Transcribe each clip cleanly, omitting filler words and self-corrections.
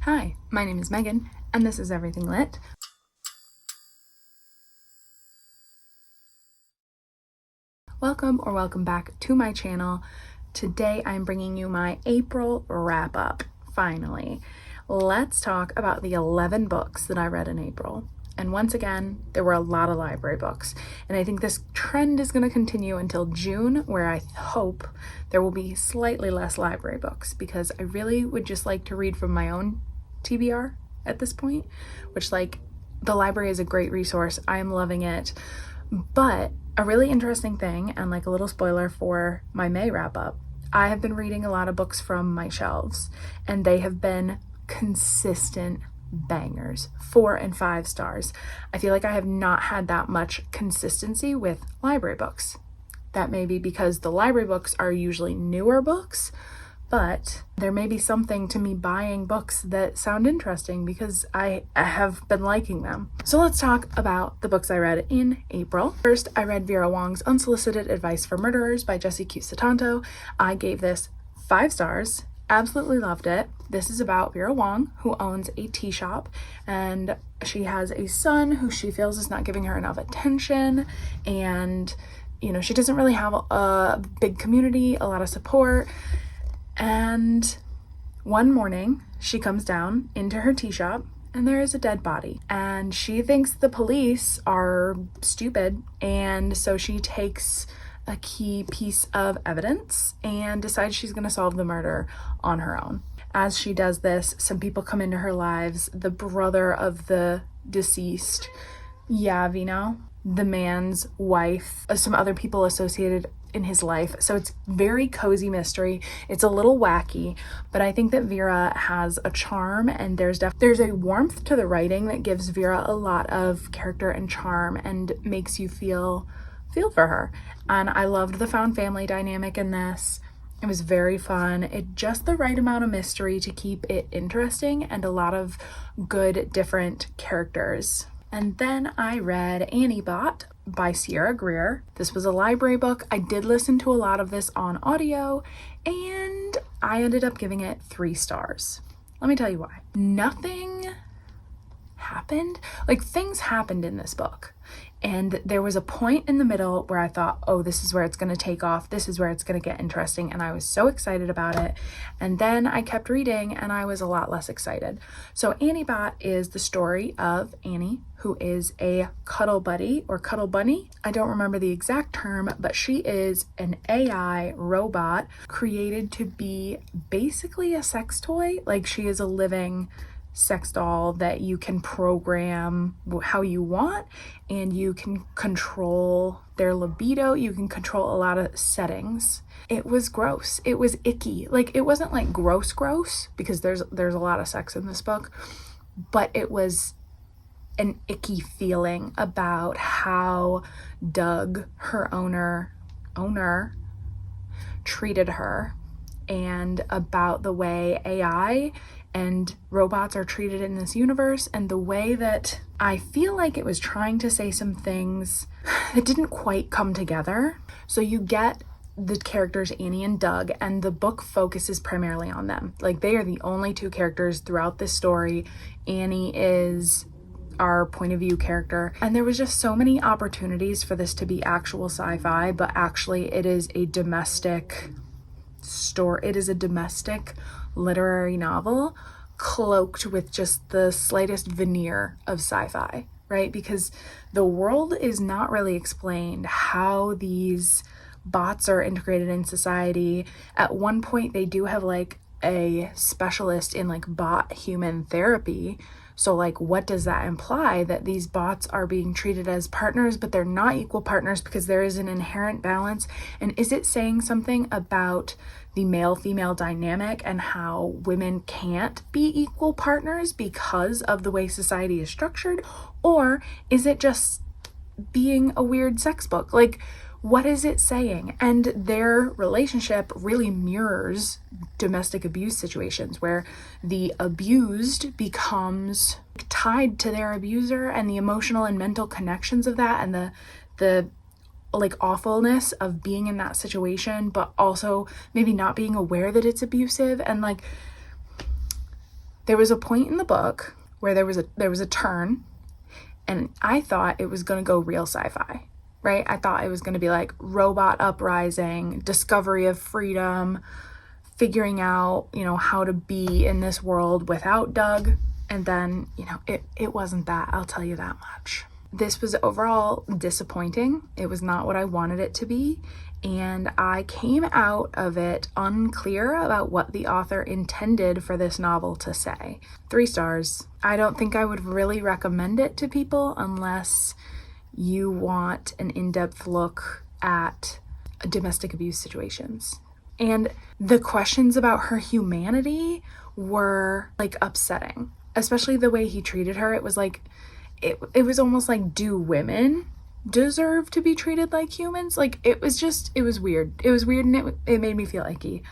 Hi, my name is Megan, and this is Everything Lit. Welcome back to my channel. Today I'm bringing you my April wrap-up, finally. Let's talk about the 11 books that I read in April. And once again, there were a lot of library books. And I think this trend is going to continue until June, where I hope there will be slightly less library books, because I really would just like to read from my own TBR at this point, which, like, the library is a great resource. I am loving it. But a really interesting thing, and like a little spoiler for my May wrap up, I have been reading a lot of books from my shelves, and they have been consistent bangers, 4 and 5 stars. I feel like I have not had that much consistency with library books. That may be because the library books are usually newer books, but there may be something to me buying books that sound interesting because I have been liking them. So let's talk about the books I read in April. First, I read Vera Wong's Unsolicited Advice for Murderers by Jessie Q. Sutanto. I gave this 5 stars. Absolutely loved it. This is about Vera Wong, who owns a tea shop, and she has a son who she feels is not giving her enough attention, and she doesn't really have a big community, a lot of support. And one morning she comes down into her tea shop and there is a dead body, and she thinks the police are stupid, and so she takes a key piece of evidence and decides she's going to solve the murder on her own. As she does this, some people come into her lives. The brother of the deceased, Yavino, the man's wife, some other people associated in his life. So it's very cozy mystery. It's a little wacky, but I think that Vera has a charm, and there's a warmth to the writing that gives Vera a lot of character and charm and makes you feel for her. And I loved the found family dynamic in this. It was very fun. It just the right amount of mystery to keep it interesting, and a lot of good different characters. And then I read Annie Bot by Sierra Greer. This was a library book. I did listen to a lot of this on audio, and I ended up giving it 3 stars. Let me tell you why. Nothing happened. Like, things happened in this book, and there was a point in the middle where I thought, oh, this is where it's going to take off. This is where it's going to get interesting. And I was so excited about it. And then I kept reading and I was a lot less excited. So Annie Bot is the story of Annie, who is a cuddle buddy or cuddle bunny. I don't remember the exact term, but she is an AI robot created to be basically a sex toy. Like, she is a living sex doll that you can program how you want, and you can control their libido. You can control a lot of settings. It was gross. It was icky. Like, it wasn't like gross because there's a lot of sex in this book, but it was an icky feeling about how Doug, her owner treated her, and about the way AI and robots are treated in this universe, and the way that I feel like it was trying to say some things that didn't quite come together. So you get the characters Annie and Doug, and the book focuses primarily on them. Like, they are the only 2 characters throughout this story. Annie is our point of view character, and there was just so many opportunities for this to be actual sci-fi, but actually it is a domestic story. It is a domestic literary novel cloaked with just the slightest veneer of sci-fi, right? Because the world is not really explained, how these bots are integrated in society. At one point they do have like a specialist in like bot human therapy. So like, what does that imply? That these bots are being treated as partners, but they're not equal partners because there is an inherent balance. And is it saying something about the male-female dynamic and how women can't be equal partners because of the way society is structured? Or is it just being a weird sex book? Like, what is it saying? And their relationship really mirrors domestic abuse situations, where the abused becomes tied to their abuser, and the emotional and mental connections of that, and the like awfulness of being in that situation, but also maybe not being aware that it's abusive. And like, there was a point in the book where there was a turn, and I thought it was going to go real sci-fi, right? I thought it was going to be like robot uprising, discovery of freedom, figuring out, how to be in this world without Doug. And then, it wasn't that, I'll tell you that much. This was overall disappointing. It was not what I wanted it to be. And I came out of it unclear about what the author intended for this novel to say. 3 stars. I don't think I would really recommend it to people unless you want an in-depth look at domestic abuse situations. And the questions about her humanity were like upsetting, especially the way he treated her. It was like, it was almost like, do women deserve to be treated like humans? Like, it was weird. It was weird, and it made me feel icky.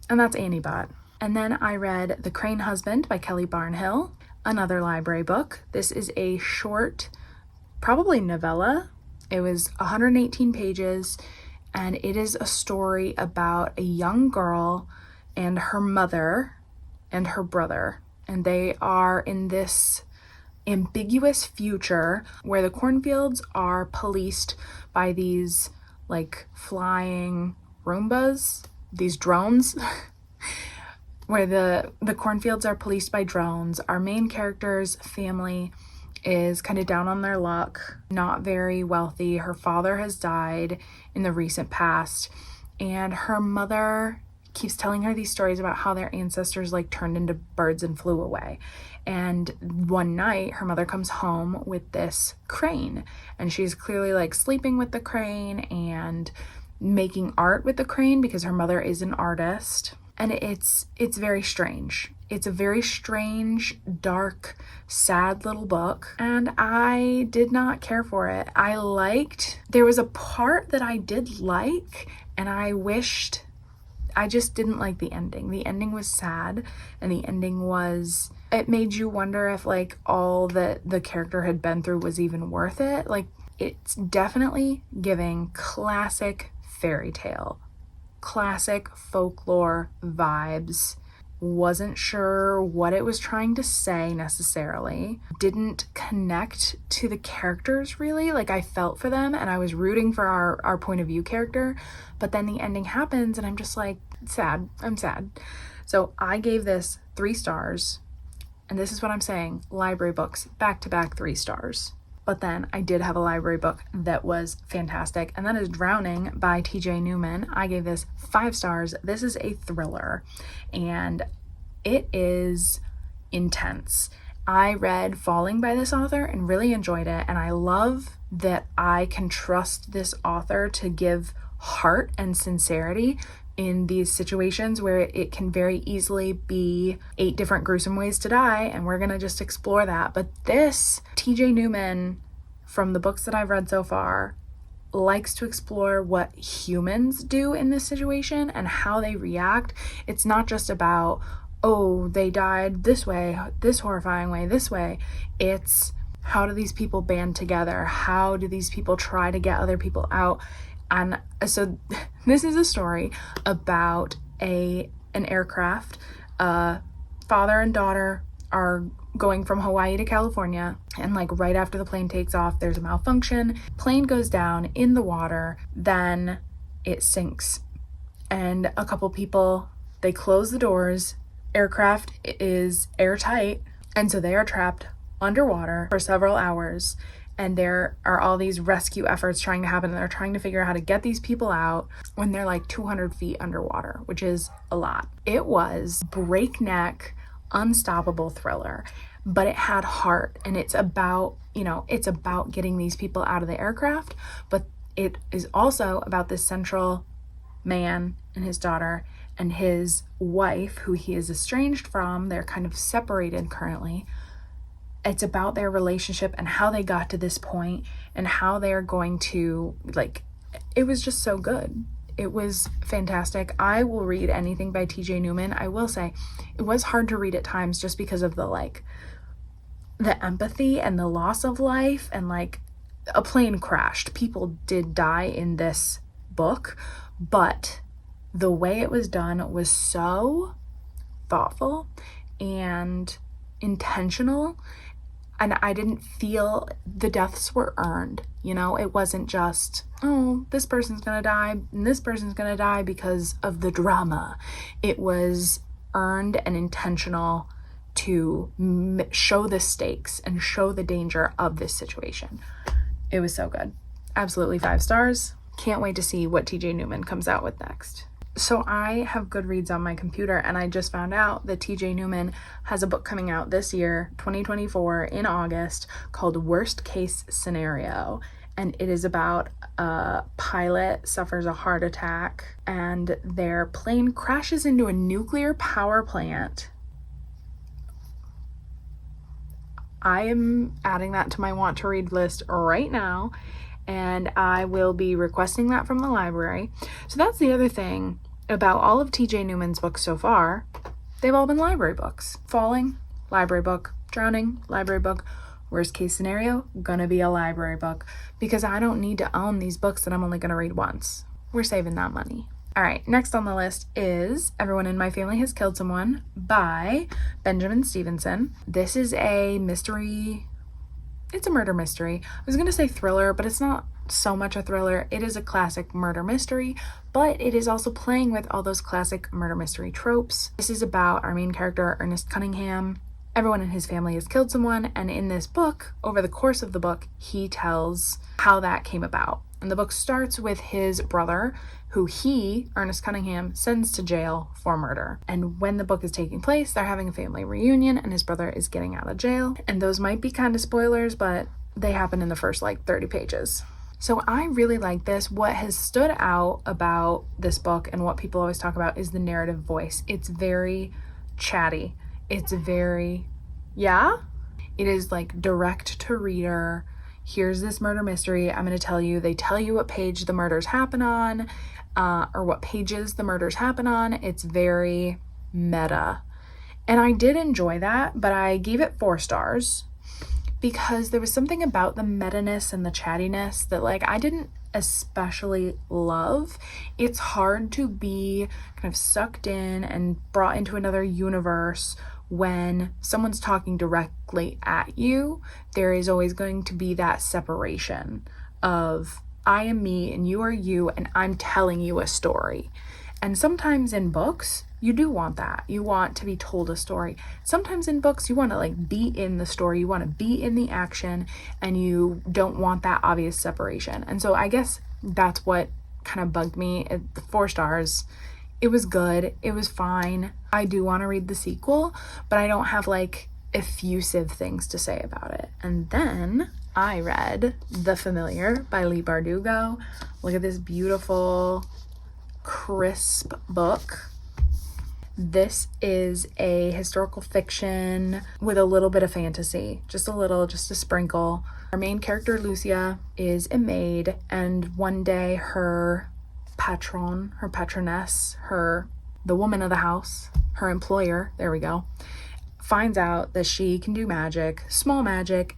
And that's Annie Bot. And then I read The Crane Husband by Kelly Barnhill, another library book. This is a short, probably novella. It was 118 pages, and it is a story about a young girl and her mother and her brother. And they are in this ambiguous future where the cornfields are policed by these like flying Roombas, these drones, where the cornfields are policed by drones. Our main character's family is kind of down on their luck, not very wealthy. Her father has died in the recent past, and her mother keeps telling her these stories about how their ancestors like turned into birds and flew away. And one night her mother comes home with this crane, and she's clearly like sleeping with the crane and making art with the crane because her mother is an artist. And it's very strange. It's a very strange, dark, sad little book, and I did not care for it. There was a part that I did like, and I just didn't like the ending. The ending was sad, and the ending it made you wonder if like all that the character had been through was even worth it. Like, it's definitely giving classic fairy tale, classic folklore vibes. Wasn't sure what it was trying to say necessarily. Didn't connect to the characters really. Like, I felt for them and I was rooting for our point of view character, but then the ending happens and I'm just like, sad. I'm sad. So I gave this 3 stars, and this is what I'm saying. Library books, back-to-back 3 stars. But then I did have a library book that was fantastic, and that is Drowning by TJ Newman. I gave this 5 stars. This is a thriller, and it is intense. I read Falling by this author and really enjoyed it, and I love that I can trust this author to give heart and sincerity in these situations where it can very easily be 8 different gruesome ways to die, and we're gonna just explore that. But this, TJ Newman, from the books that I've read so far, likes to explore what humans do in this situation and how they react. It's not just about, oh, they died this way, this horrifying way, this way. It's how do these people band together? How do these people try to get other people out? And so this is a story about an aircraft. Father and daughter are going from Hawaii to California, and like right after the plane takes off, there's a malfunction. Plane goes down in the water, then it sinks. And a couple people, they close the doors. Aircraft is airtight, and so they are trapped underwater for several hours. And there are all these rescue efforts trying to happen, and they're trying to figure out how to get these people out when they're like 200 feet underwater, which is a lot. It was breakneck, unstoppable thriller, but it had heart, and it's about getting these people out of the aircraft, but it is also about this central man and his daughter and his wife, who he is estranged from. They're kind of separated currently. It's about their relationship and how they got to this point and how they're going to, it was just so good. It was fantastic. I will read anything by TJ Newman. I will say it was hard to read at times just because of the empathy and the loss of life, and a plane crashed. People did die in this book, but the way it was done was so thoughtful, and intentional. And I didn't feel the deaths were earned. You know, it wasn't just, oh, this person's gonna die and this person's gonna die because of the drama. It was earned and intentional to show the stakes and show the danger of this situation. It was so good. Absolutely 5 stars. Can't wait to see what TJ Newman comes out with next. So I have Goodreads on my computer, and I just found out that TJ Newman has a book coming out this year, 2024, in August, called Worst Case Scenario. And it is about a pilot suffers a heart attack and their plane crashes into a nuclear power plant. I am adding that to my want to read list right now, and I will be requesting that from the library. So that's the other thing about all of TJ Newman's books so far. They've all been library books. Falling, library book. Drowning, library book. Worst case scenario, gonna be a library book, because I don't need to own these books that I'm only gonna read once. We're saving that money. All right, next on the list is Everyone in My Family Has Killed Someone by Benjamin Stevenson. This is a mystery. It's a murder mystery. I was going to say thriller, but it's not so much a thriller. It is a classic murder mystery, but it is also playing with all those classic murder mystery tropes. This is about our main character, Ernest Cunningham. Everyone in his family has killed someone, and in this book, over the course of the book, he tells how that came about. And the book starts with his brother, who he, Ernest Cunningham, sends to jail for murder. And when the book is taking place, they're having a family reunion and his brother is getting out of jail. And those might be kind of spoilers, but they happen in the first 30 pages. So I really like this. What has stood out about this book and what people always talk about is the narrative voice. It's very chatty. It's very, it is direct to reader. Here's this murder mystery. I'm going to tell you. They tell you what page the murders happen on. Or what pages the murders happen on. It's very meta. And I did enjoy that, but I gave it 4 stars because there was something about the meta-ness and the chattiness that I didn't especially love. It's hard to be kind of sucked in and brought into another universe when someone's talking directly at you. There is always going to be that separation of I am me and you are you, and I'm telling you a story. And sometimes in books, you do want that. You want to be told a story. Sometimes in books, you want to be in the story. You want to be in the action, and you don't want that obvious separation. And so I guess that's what kind of bugged me. 4 stars. It was good. It was fine. I do want to read the sequel, but I don't have effusive things to say about it. And then I read The Familiar by Leigh Bardugo. Look at this beautiful, crisp book. This is a historical fiction with a little bit of fantasy, just a sprinkle. Our main character, Lucia, is a maid, and one day her patroness, the woman of the house, her employer, there we go, finds out that she can do magic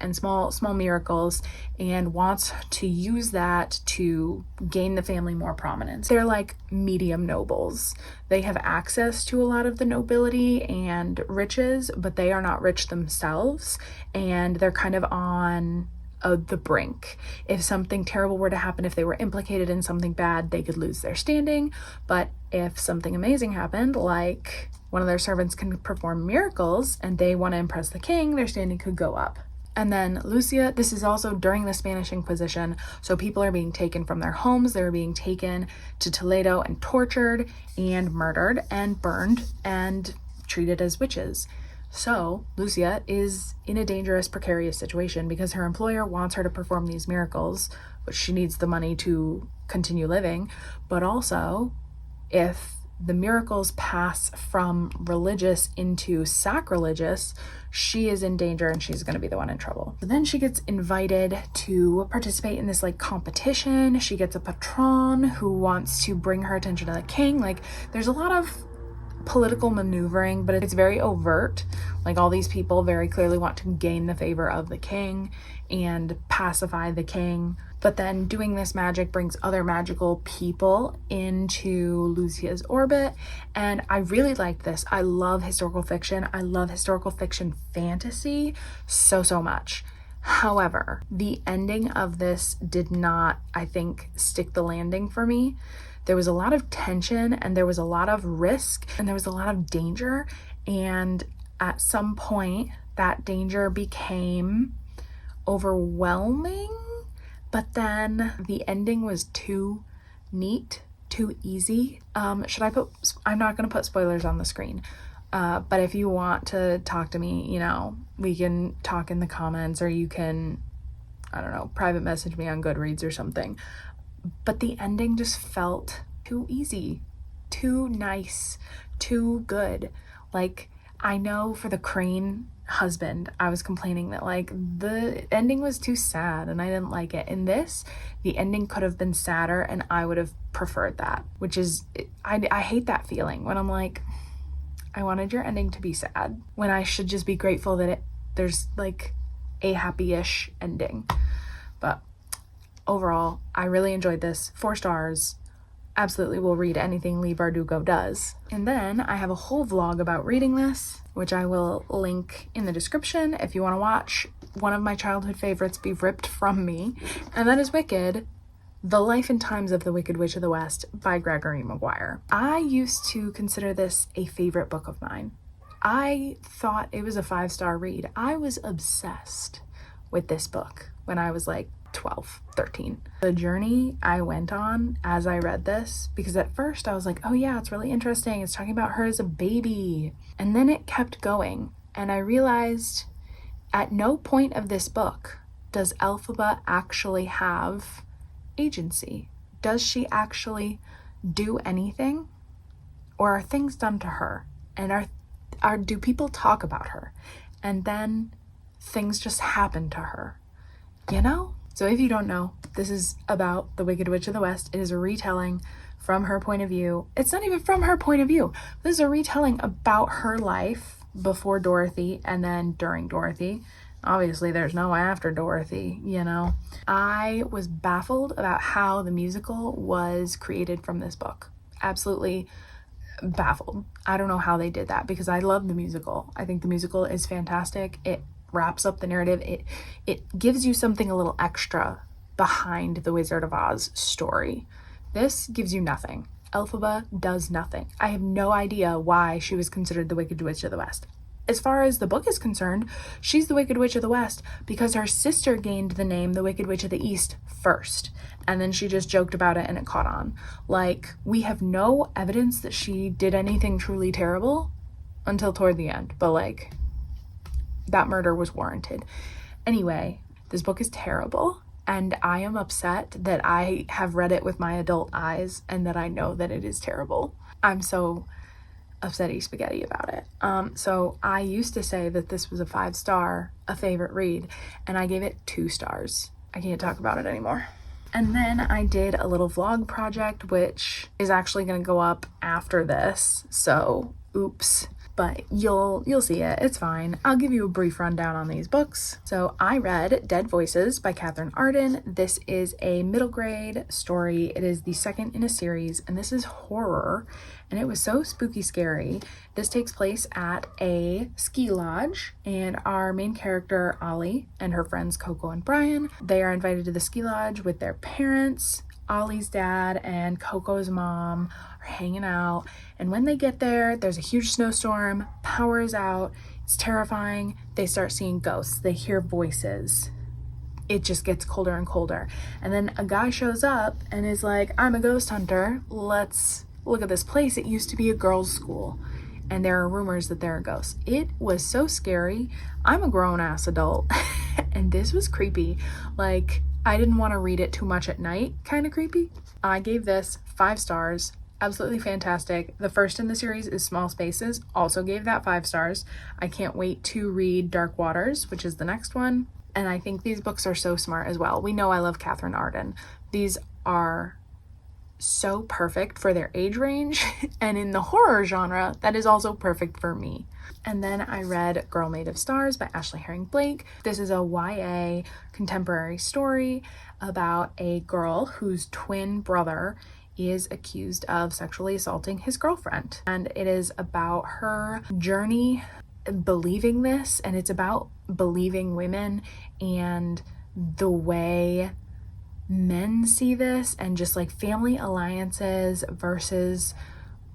and small miracles, and wants to use that to gain the family more prominence. They're medium nobles. They have access to a lot of the nobility and riches, but they are not rich themselves, and they're kind of on the brink. If something terrible were to happen, if they were implicated in something bad, they could lose their standing. But if something amazing happened, like one of their servants can perform miracles and they want to impress the king, their standing could go up. And then Lucia, this is also during the Spanish Inquisition, so people are being taken from their homes. They're being taken to Toledo and tortured and murdered and burned and treated as witches. So Lucia is in a dangerous, precarious situation because her employer wants her to perform these miracles, but she needs the money to continue living. But also, if the miracles pass from religious into sacrilegious, she is in danger and she's going to be the one in trouble. So then she gets invited to participate in this competition. She gets a patron who wants to bring her attention to the king. There's a lot of political maneuvering, but it's very overt. Like, all these people very clearly want to gain the favor of the king and pacify the king. But then doing this magic brings other magical people into Lucia's orbit. And I really liked this. I love historical fiction. I love historical fiction fantasy so much. However, the ending of this did not, I think, stick the landing for me. There was a lot of tension, and there was a lot of risk, and there was a lot of danger. And at some point, that danger became overwhelming. But then the ending was too neat, too easy. I'm not going to put spoilers on the screen. But if you want to talk to me, you know, we can talk in the comments, or you can, I don't know, private message me on Goodreads or something. But the ending just felt too easy, too nice, too good. Like, I know for the Crane husband, I was complaining that, like, the ending was too sad and I didn't like it. In this, the ending could have been sadder and I would have preferred that, which is, I hate that feeling when I'm like, I wanted your ending to be sad, when I should just be grateful that there's like a happy-ish ending. But overall, I really enjoyed this. 4 stars. Absolutely will read anything Leigh Bardugo does. And then I have a whole vlog about reading this, which I will link in the description if you want to watch one of my childhood favorites be ripped from me. And that is Wicked: The Life and Times of the Wicked Witch of the West by Gregory Maguire. I used to consider this a favorite book of mine. I thought it was a 5-star read. I was obsessed with this book when I was like 12, 13. The journey I went on as I read this, because at first I was like, oh yeah, it's really interesting. It's talking about her as a baby. And then it kept going. And I realized at no point of this book does Elphaba actually have agency. Does she actually do anything? Or are things done to her? And do people talk about her? And then things just happen to her, you know? So if you don't know, this is about the Wicked Witch of the West. It is a retelling from her point of view. It's not even from her point of view. This is a retelling about her life before Dorothy and then during Dorothy. Obviously, there's no after Dorothy, you know. I was baffled about how the musical was created from this book. Absolutely baffled. I don't know how they did that, because I love the musical. I think the musical is fantastic. It wraps up the narrative. It gives you something a little extra behind the Wizard of Oz story. This gives you nothing. Elphaba does nothing. I have no idea why she was considered the Wicked Witch of the West. As far as the book is concerned, she's the Wicked Witch of the West because her sister gained the name the Wicked Witch of the East first, and then she just joked about it and it caught on. Like, we have no evidence that she did anything truly terrible until toward the end, but like, that murder was warranted. Anyway, this book is terrible, and I am upset that I have read it with my adult eyes and that I know that it is terrible. I'm so upsetty spaghetti about it. So I used to say that this was a 5-star, a favorite read, and I gave it 2 stars. I can't talk about it anymore. And then I did a little vlog project, which is actually going to go up after this, so oops. But you'll see it. It's fine. I'll give you a brief rundown on these books. So I read Dead Voices by Catherine Arden. This is a middle grade story. It is the second in a series, and this is horror, and it was so spooky scary. This takes place at a ski lodge, and our main character, Ollie, and her friends Coco and Brian, they are invited to the ski lodge with their parents. Ollie's dad and Coco's mom are hanging out, and when they get there, there's a huge snowstorm, power is out, it's terrifying. They start seeing ghosts, they hear voices. It just gets colder and colder, and then a guy shows up and is like, I'm a ghost hunter, let's look at this place. It used to be a girls' school, and there are rumors that there are ghosts. It was so scary. I'm a grown-ass adult and this was creepy. Like, I didn't want to read it too much at night, kind of creepy. I gave this 5 stars. Absolutely fantastic. The first in the series is Small Spaces. Also gave that 5 stars. I can't wait to read Dark Waters, which is the next one. And I think these books are so smart as well. We know I love Catherine Arden. These are so perfect for their age range, and in the horror genre, that is also perfect for me. And then I read Girl Made of Stars by Ashley Herring Blake. This is a YA contemporary story about a girl whose twin brother is accused of sexually assaulting his girlfriend. And it is about her journey believing this, and it's about believing women and the way men see this, and just like family alliances versus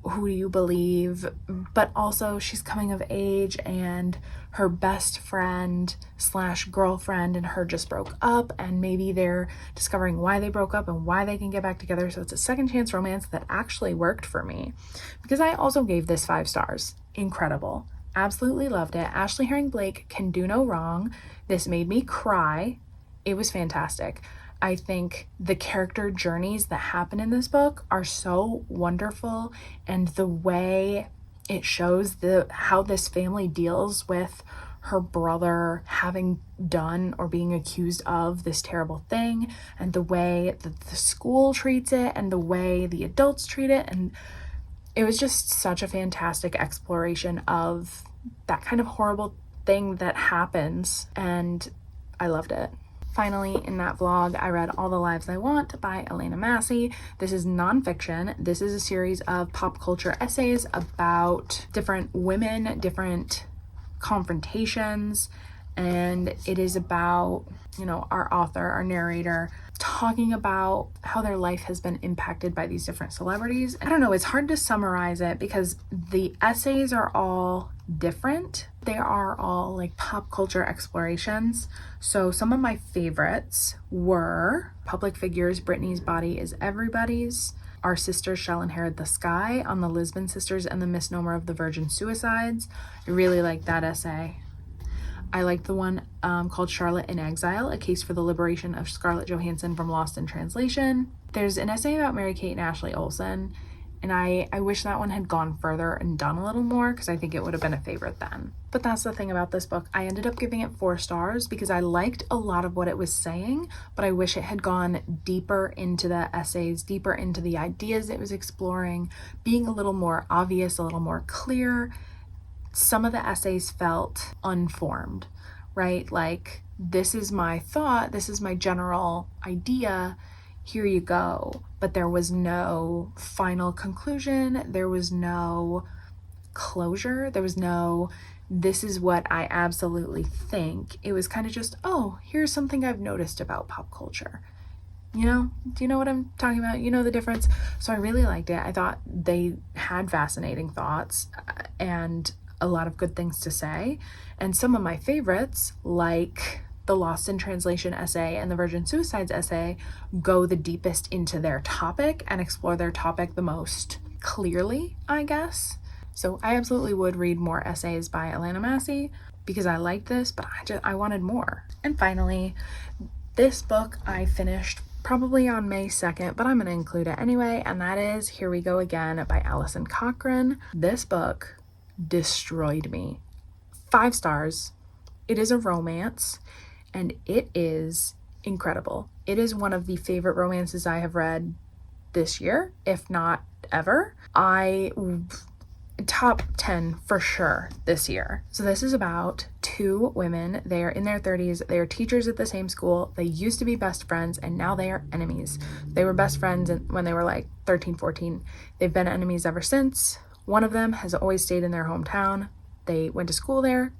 who do you believe. But also she's coming of age, and her best friend slash girlfriend and her just broke up, and maybe they're discovering why they broke up and why they can get back together. So it's a second chance romance that actually worked for me, because I also gave this 5 stars. Incredible. Absolutely loved it. Ashley Herring Blake can do no wrong. This made me cry. It was fantastic. I think the character journeys that happen in this book are so wonderful, and the way it shows how this family deals with her brother having done or being accused of this terrible thing, and the way that the school treats it, and the way the adults treat it. And it was just such a fantastic exploration of that kind of horrible thing that happens, and I loved it. Finally, in that vlog, I read All the Lives I Want by Elena Massey. This is nonfiction. This is a series of pop culture essays about different women, different confrontations, and it is about, our author, our narrator, talking about how their life has been impacted by these different celebrities. I don't know, it's hard to summarize it because the essays are all different. They are all like pop culture explorations. So some of my favorites were Public Figures, Britney's Body is Everybody's, Our Sisters Shall Inherit the Sky, on the Lisbon Sisters and the Misnomer of the Virgin Suicides. I really liked that essay. I liked the one called Charlotte in Exile, A Case for the Liberation of Scarlett Johansson from Lost in Translation. There's an essay about Mary-Kate and Ashley Olsen, and I wish that one had gone further and done a little more, because I think it would have been a favorite then. But that's the thing about this book. I ended up giving it 4 stars because I liked a lot of what it was saying, but I wish it had gone deeper into the essays, deeper into the ideas it was exploring, being a little more obvious, a little more clear. Some of the essays felt unformed, right? Like, this is my thought, this is my general idea, here you go. But there was no final conclusion, there was no closure, there was no, this is what I absolutely think. It was kind of just, oh, here's something I've noticed about pop culture. Do you know what I'm talking about? You know the difference? So I really liked it. I thought they had fascinating thoughts and a lot of good things to say. And some of my favorites, like the Lost in Translation essay and the Virgin Suicides essay, go the deepest into their topic and explore their topic the most clearly, I guess. So I absolutely would read more essays by Elena Massey because I liked this, but I wanted more. And finally, this book I finished probably on May 2nd, but I'm going to include it anyway, and that is Here We Go Again by Alison Cochrane. This book destroyed me. 5 stars. It is a romance, and it is incredible. It is one of the favorite romances I have read this year, if not ever. Top 10 for sure this year. So this is about 2 women. They are in their 30s. They are teachers at the same school. They used to be best friends, and now they are enemies. They were best friends when they were like 13, 14. They've been enemies ever since. One of them has always stayed in their hometown. They went to school there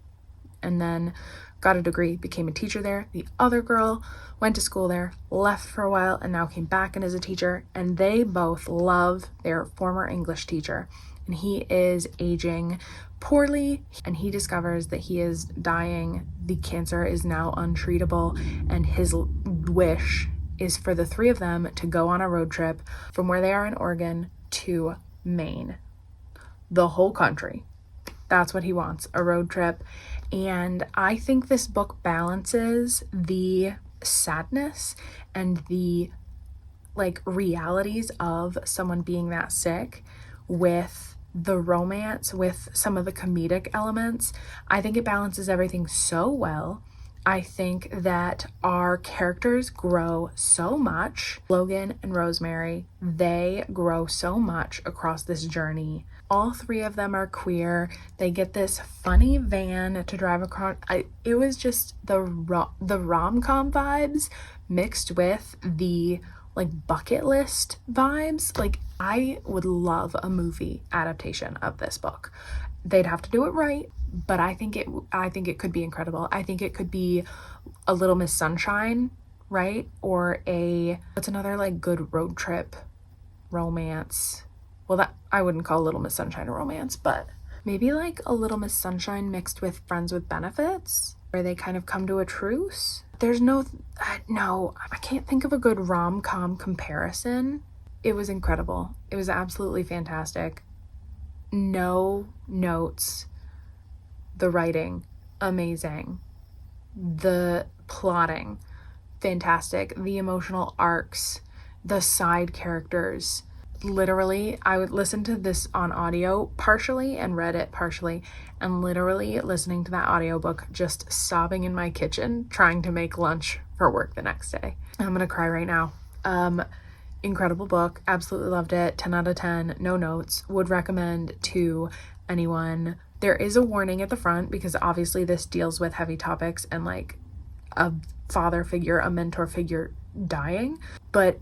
and then got a degree, became a teacher there. The other girl went to school there, left for a while, and now came back and is a teacher. And they both love their former English teacher. And he is aging poorly, and he discovers that he is dying. The cancer is now untreatable, and his wish is for the 3 of them to go on a road trip from where they are in Oregon to Maine. The whole country. That's what he wants, a road trip. And I think this book balances the sadness and the realities of someone being that sick with the romance, with some of the comedic elements. I think it balances everything so well. I think that our characters grow so much. Logan and Rosemary, they grow so much across this journey. All three of them are queer. They get this funny van to drive across. It was just the rom-com vibes mixed with the like bucket list vibes. Like, I would love a movie adaptation of this book. They'd have to do it right, but I think it could be incredible. I think it could be a Little Miss Sunshine, right? Or what's another like good road trip romance? Well, that I wouldn't call Little Miss Sunshine a romance, but maybe like a Little Miss Sunshine mixed with Friends with Benefits, where they kind of come to a truce. There's no, I can't think of a good rom-com comparison. It was incredible. It was absolutely fantastic. No notes. The writing, amazing. The plotting, fantastic. The emotional arcs, the side characters. Literally, I would listen to this on audio partially and read it partially, and literally listening to that audiobook just sobbing in my kitchen trying to make lunch for work the next day. I'm gonna cry right now. Incredible book, absolutely loved it. 10 out of 10, no notes. Would recommend to anyone. There is a warning at the front because obviously this deals with heavy topics and like a father figure, a mentor figure dying, but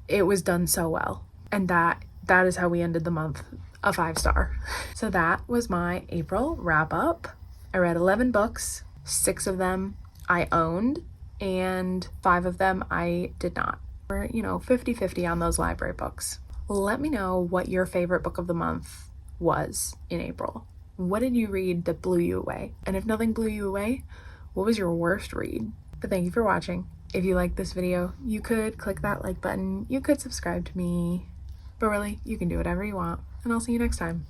it was done so well. And that is how we ended the month, a 5-star. So that was my April wrap up. I read 11 books, 6 of them I owned and 5 of them I did not. We're, 50-50 on those library books. Let me know what your favorite book of the month was in April. What did you read that blew you away? And if nothing blew you away, what was your worst read? But thank you for watching. If you liked this video, you could click that like button. You could subscribe to me. But really, you can do whatever you want. And I'll see you next time.